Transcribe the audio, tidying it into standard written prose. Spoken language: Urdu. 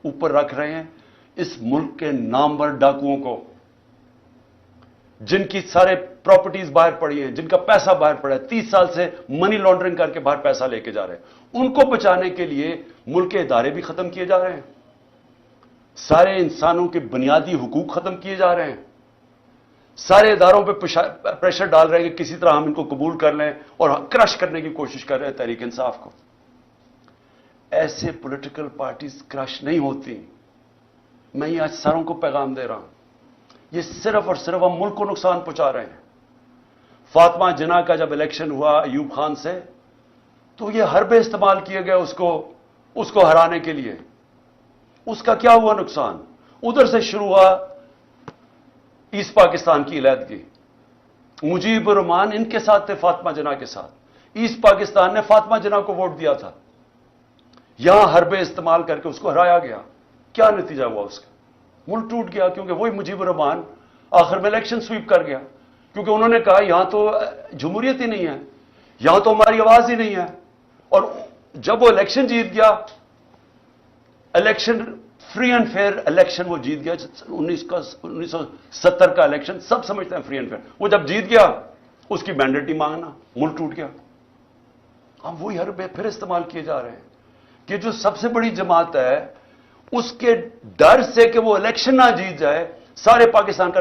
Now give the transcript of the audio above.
اوپر رکھ رہے ہیں اس ملک کے نامور ڈاکوؤں کو، جن کی سارے پراپرٹیز باہر پڑی ہیں، جن کا پیسہ باہر پڑا ہے، 30 سال سے منی لانڈرنگ کر کے باہر پیسہ لے کے جا رہے ہیں۔ ان کو بچانے کے لیے ملک کے ادارے بھی ختم کیے جا رہے ہیں، سارے انسانوں کے بنیادی حقوق ختم کیے جا رہے ہیں، سارے اداروں پہ پریشر ڈال رہے ہیں کہ کسی طرح ہم ان کو قبول کر لیں، اور کرش کرنے کی کوشش کر رہے ہیں تحریک انصاف کو۔ ایسے پولیٹیکل پارٹیز کرش نہیں ہوتی۔ میں یہ آج ساروں کو پیغام دے رہا ہوں، یہ صرف اور صرف ہم ملک کو نقصان پہنچا رہے ہیں۔ فاطمہ جناح کا جب الیکشن ہوا ایوب خان سے، تو یہ حربے استعمال کیے گئے اس کو ہرانے کے لیے۔ اس کا کیا ہوا نقصان؟ ادھر سے شروع ہوا ایسٹ پاکستان کی علیحدگی، مجیب الرحمان ان کے ساتھ تھے، فاطمہ جناح کے ساتھ۔ ایسٹ پاکستان نے فاطمہ جناح کو ووٹ دیا تھا، یہاں حربے استعمال کر کے اس کو ہرایا گیا۔ کیا نتیجہ ہوا اس کا؟ ملک ٹوٹ گیا، کیونکہ وہی مجیب الرحمان آخر میں الیکشن سویپ کر گیا، کیونکہ انہوں نے کہا یہاں تو جمہوریت ہی نہیں ہے، یہاں تو ہماری آواز ہی نہیں ہے۔ اور جب وہ الیکشن جیت گیا، election free and fair election وہ جیت گیا، 1970 کا الیکشن سب سمجھتے ہیں فری اینڈ فیئر، وہ جب جیت گیا اس کی مینڈیٹ ہی مانگنا، ملک ٹوٹ گیا۔ اب وہی حربے پھر استعمال کیے جا رہے ہیں کہ جو سب سے بڑی جماعت ہے اس کے ڈر سے کہ وہ الیکشن نہ جیت جائے، سارے پاکستان کا